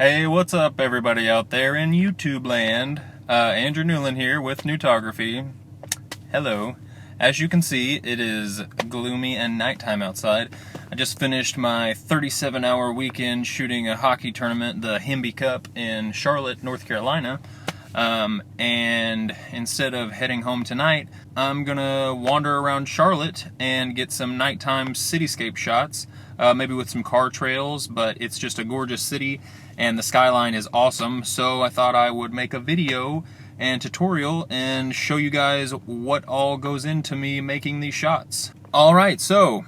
Hey, what's up everybody out there in YouTube land? Andrew Newland here with Newtography. Hello. As you can see, it is gloomy and nighttime outside. I just finished my 37-hour weekend shooting a hockey tournament, the Himby Cup in Charlotte, North Carolina. And instead of heading home tonight, I'm gonna wander around Charlotte and get some nighttime cityscape shots, maybe with some car trails, but it's just a gorgeous city and the skyline is awesome, so I thought I would make a video and tutorial and show you guys what all goes into me making these shots. Alright, so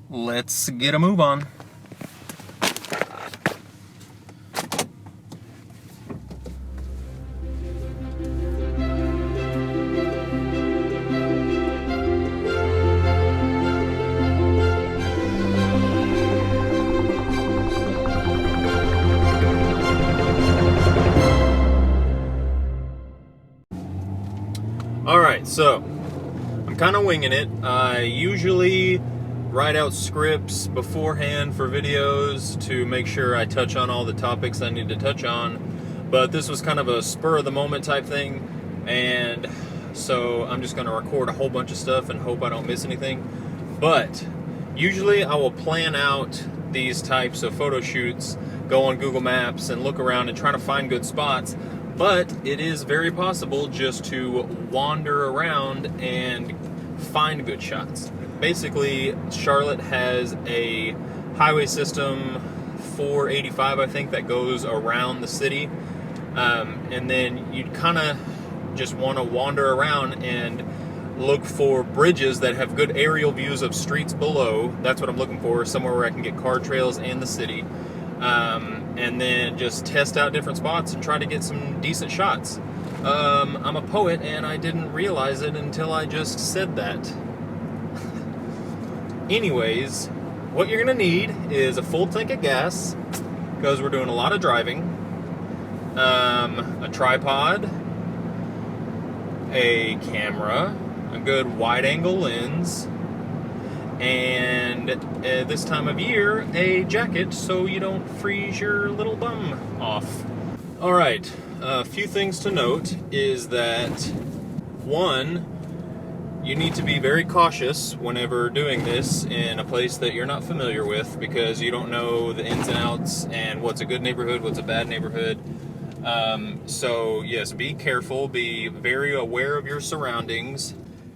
let's get a move on. Alright, so I'm kind of winging it. I usually write out scripts beforehand for videos to make sure I touch on all the topics I need to touch on, but this was kind of a spur of the moment type thing, and so I'm just going to record a whole bunch of stuff and hope I don't miss anything. But usually I will plan out these types of photo shoots, go on Google Maps and look around and try to find good spots. But it is very possible just to wander around and find good shots. Basically, Charlotte has a highway system, 485 I think, that goes around the city. And then you'd kind of just want to wander around and look for bridges that have good aerial views of streets below. That's what I'm looking for, somewhere where I can get car trails and the city. And then just test out different spots and try to get some decent shots. I'm a poet and I didn't realize it until I just said that. Anyways, what you're gonna need is a full tank of gas, because we're doing a lot of driving, a tripod, a camera, a good wide-angle lens, and this time of year, a jacket so you don't freeze your little bum off. Alright, a few things to note is that, one, you need to be very cautious whenever doing this in a place that you're not familiar with, because you don't know the ins and outs and what's a good neighborhood, what's a bad neighborhood. So yes, be careful, be very aware of your surroundings.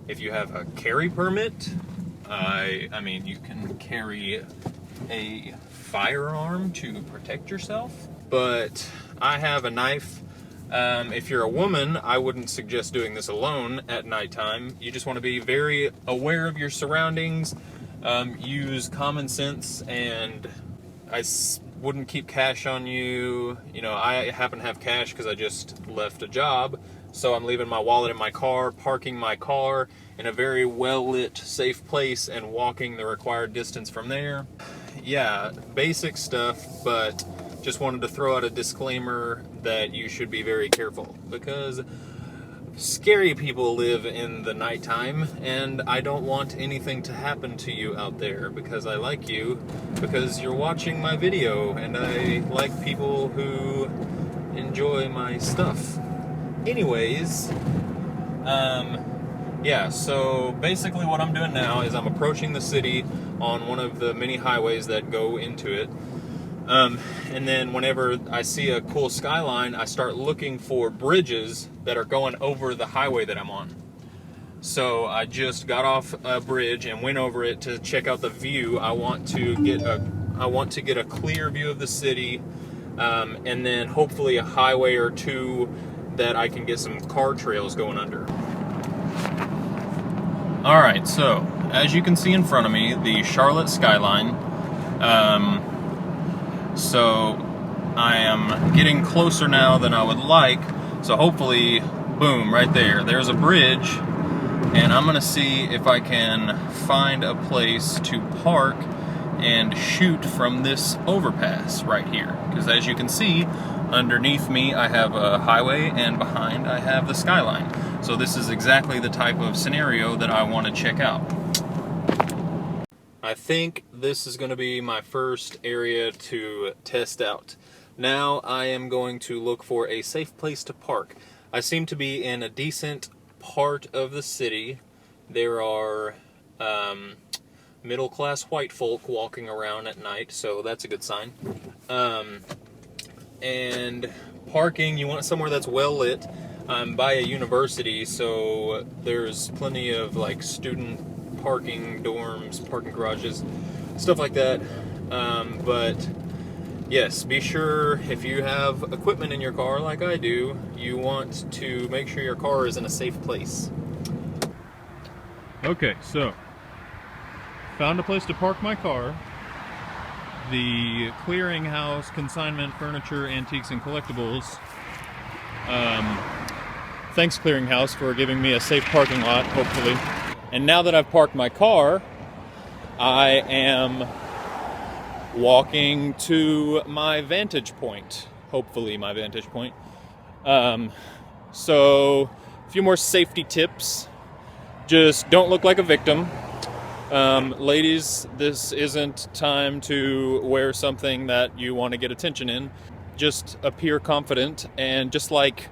If you have a carry permit, I mean, you can carry a firearm to protect yourself, but I have a knife. If you're a woman, I wouldn't suggest doing this alone at nighttime. You just want to be very aware of your surroundings, use common sense, and I wouldn't keep cash on you. You know, I happen to have cash because I just left a job, so I'm leaving my wallet in my car, parking my car in a very well-lit, safe place, and walking the required distance from there. Yeah, basic stuff, but just wanted to throw out a disclaimer that you should be very careful, because scary people live in the nighttime, and I don't want anything to happen to you out there, because I like you, because you're watching my video, and I like people who enjoy my stuff. Anyways, yeah, so basically what I'm doing now is I'm approaching the city on one of the many highways that go into it. And then whenever I see a cool skyline, I start looking for bridges that are going over the highway that I'm on. So I just got off a bridge and went over it to check out the view. I want to get a clear view of the city, and then hopefully a highway or two that I can get some car trails going under. Alright, so as you can see in front of me, the Charlotte skyline. So I am getting closer now than I would like, so hopefully, boom, right there, there's a bridge, and I'm gonna see if I can find a place to park and shoot from this overpass right here, because as you can see, underneath me I have a highway and behind I have the skyline. So this is exactly the type of scenario that I want to check out. I think this is going to be my first area to test out. Now I am going to look for a safe place to park. I seem to be in a decent part of the city. There are middle-class white folk walking around at night, so that's a good sign. And parking, you want somewhere that's well lit. I'm by a university, so there's plenty of like student parking dorms, parking garages, stuff like that. But yes, be sure if you have equipment in your car like I do, you want to make sure your car is in a safe place. Okay, so found a place to park my car. The Clearinghouse Consignment Furniture, Antiques, and Collectibles. Thanks, Clearinghouse, for giving me a safe parking lot, hopefully. And now that I've parked my car, I am walking to my vantage point. Hopefully my vantage point. So, a few more safety tips. Just don't look like a victim. Ladies, this isn't time to wear something that you want to get attention in. Just appear confident, and just like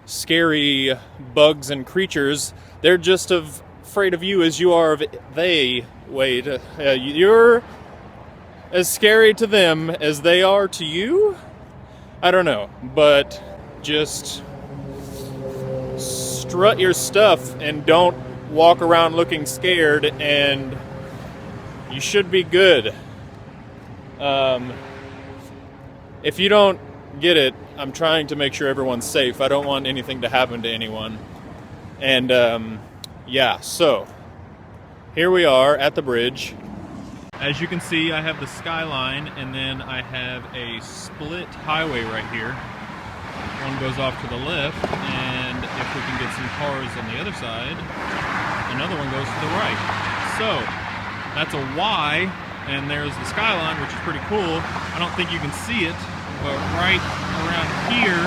scary bugs and creatures, they're just as afraid of you as you are of they. Wait, you're as scary to them as they are to you? I don't know, but just strut your stuff and don't walk around looking scared, and you should be good. If you don't get it, I'm trying to make sure everyone's safe. I don't want anything to happen to anyone. And yeah, so here we are at the bridge. As you can see, I have the skyline, and then I have a split highway right here. One goes off to the left, and if we can get some cars on the other side, another one goes to the right. So that's a Y, and there's the skyline, which is pretty cool. I don't think you can see it, but right around here,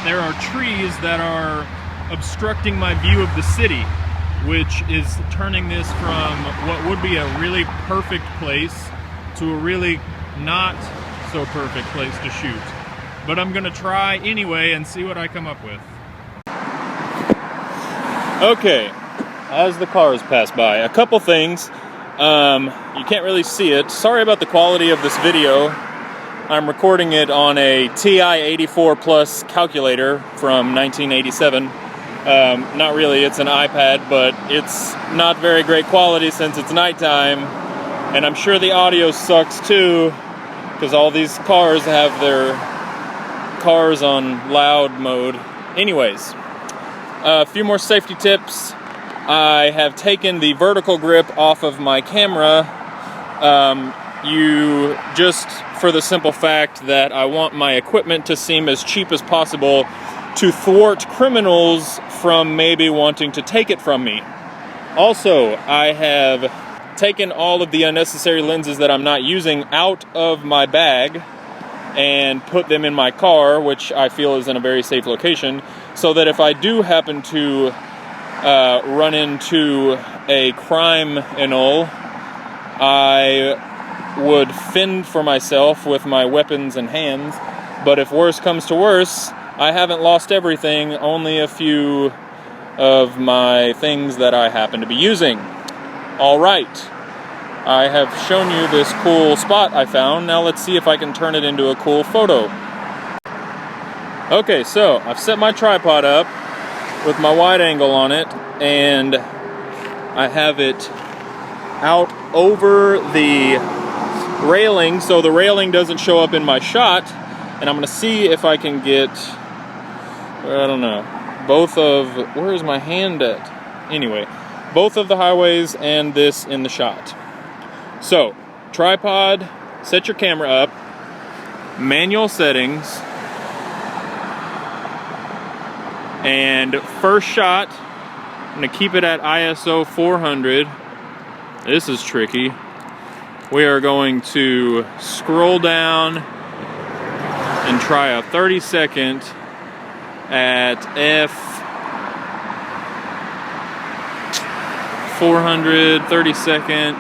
there are trees that are obstructing my view of the city, which is turning this from what would be a really perfect place to a really not so perfect place to shoot. But I'm gonna try anyway and see what I come up with. Okay, as the cars pass by, a couple things. You can't really see it. Sorry about the quality of this video. I'm recording it on a TI-84 Plus calculator from 1987. Not really, it's an iPad, but it's not very great quality since it's nighttime. And I'm sure the audio sucks too, because all these cars have their cars on loud mode. Anyways, a few more safety tips. I have taken the vertical grip off of my camera. Just for the simple fact that I want my equipment to seem as cheap as possible to thwart criminals from maybe wanting to take it from me. Also, I have taken all of the unnecessary lenses that I'm not using out of my bag and put them in my car, which I feel is in a very safe location, so that if I do happen to run into a crime and all, I would fend for myself with my weapons and hands. But if worse comes to worse, I haven't lost everything, only a few of my things that I happen to be using. Alright, I have shown you this cool spot I found. Now let's see if I can turn it into a cool photo. Okay, so I've set my tripod up with my wide angle on it, and I have it out over the railing so the railing doesn't show up in my shot, and I'm gonna see if I can get, I don't know, both of, where's my hand at? Anyway, both of the highways and this in the shot. So, tripod, set your camera up, manual settings, and first shot, I'm gonna keep it at ISO 400. This is tricky. We are going to scroll down and try a 30-second at f 400, 30-second.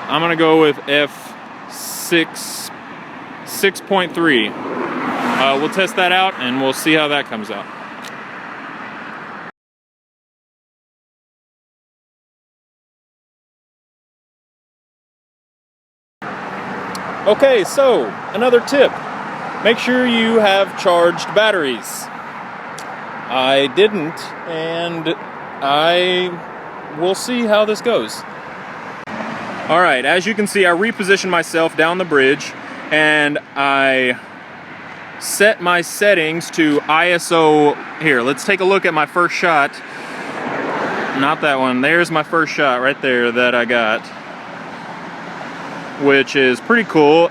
I'm gonna go with f 6.3. We'll test that out and we'll see how that comes out. Okay, so another tip. Make sure you have charged batteries. I didn't, and we'll see how this goes. All right, as you can see, I repositioned myself down the bridge, and I set my settings to ISO. Here, let's take a look at my first shot. Not that one. There's my first shot right there that I got, which is pretty cool.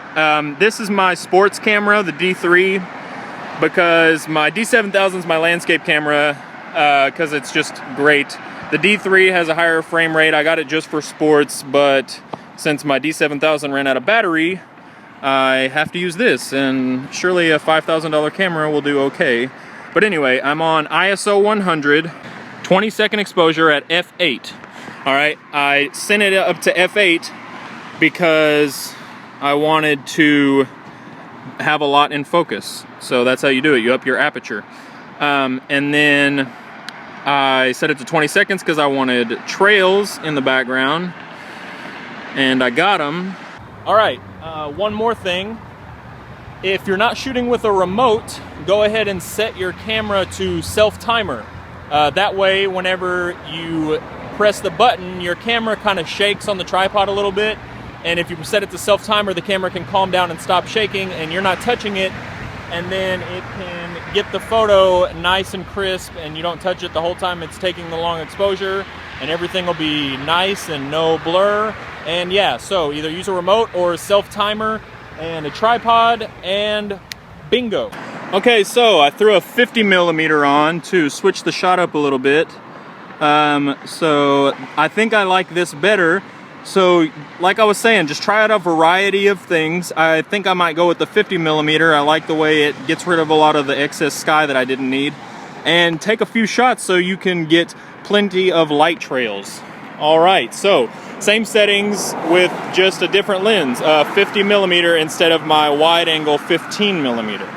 This is my sports camera, the D3, because my D7000 is my landscape camera, because it's just great. The D3 has a higher frame rate. I got it just for sports, but since my D7000 ran out of battery, I have to use this, and surely a $5,000 camera will do okay. But anyway, I'm on ISO 100, 20-second exposure at f8. All right, I sent it up to f8 because I wanted to have a lot in focus. So that's how you do it. You up your aperture. And then I set it to 20 seconds because I wanted trails in the background. And I got them. All right, one more thing. If you're not shooting with a remote, go ahead and set your camera to self-timer. That way, whenever you press the button, your camera kind of shakes on the tripod a little bit. And if you set it to self-timer, the camera can calm down and stop shaking, and you're not touching it, and then it can get the photo nice and crisp, and you don't touch it the whole time it's taking the long exposure, and everything will be nice and no blur. And yeah, so either use a remote or a self-timer and a tripod, and bingo. Okay, so I threw a 50mm on to switch the shot up a little bit. So I think I like this better. So, like I was saying, just try out a variety of things. I think I might go with the 50mm. I like the way it gets rid of a lot of the excess sky that I didn't need. And take a few shots so you can get plenty of light trails. All right, so same settings with just a different lens, 50mm instead of my wide angle 15mm.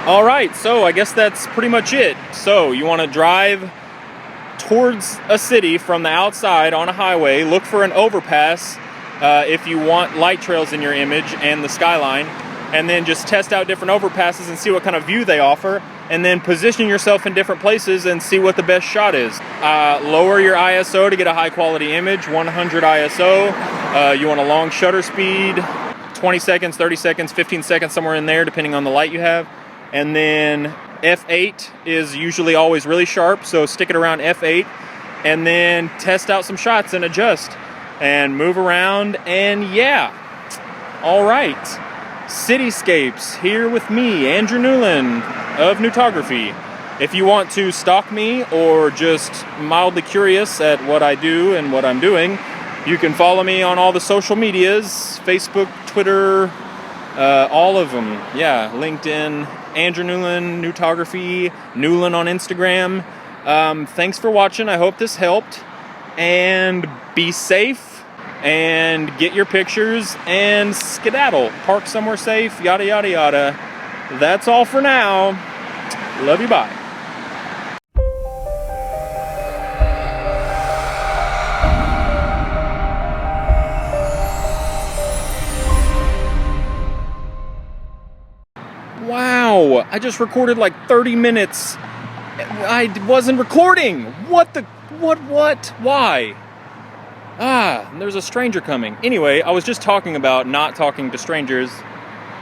All right, so I guess that's pretty much it. So you want to drive towards a city from the outside on a highway, look for an overpass if you want light trails in your image and the skyline, and then just test out different overpasses and see what kind of view they offer, and then position yourself in different places and see what the best shot is. Lower your ISO to get a high quality image, 100 ISO. You want a long shutter speed, 20 seconds, 30 seconds, 15 seconds, somewhere in there depending on the light you have. And then f8 is usually always really sharp, so stick it around f8, and then test out some shots and adjust and move around. And yeah, all right, Cityscapes here with me, Andrew Newland of Newtography. If you want to stalk me or just mildly curious at what I do and what I'm doing, you can follow me on all the social medias, Facebook, Twitter, all of them. Yeah, LinkedIn, Andrew Newland, Newtography, Newland on Instagram. Thanks for watching. I hope this helped. And be safe and get your pictures and skedaddle. Park somewhere safe, yada, yada, yada. That's all for now. Love you, bye. Wow, I just recorded like 30 minutes. I wasn't recording. What? Why? There's a stranger coming. Anyway, I was just talking about not talking to strangers.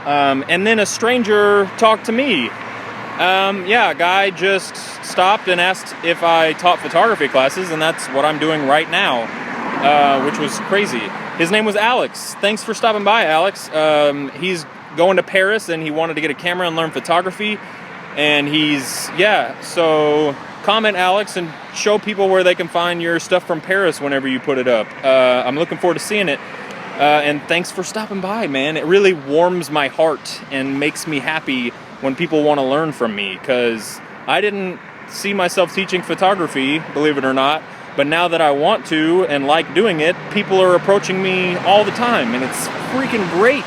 And then a stranger talked to me. Yeah, a guy just stopped and asked if I taught photography classes, and that's what I'm doing right now, which was crazy. His name was Alex. Thanks for stopping by, Alex. He's going to Paris, and he wanted to get a camera and learn photography. And so comment, Alex, and show people where they can find your stuff from Paris whenever you put it up. I'm looking forward to seeing it. And thanks for stopping by, man. It really warms my heart and makes me happy when people want to learn from me, because I didn't see myself teaching photography, believe it or not, But now that I want to and like doing it, people are approaching me all the time, and it's freaking great.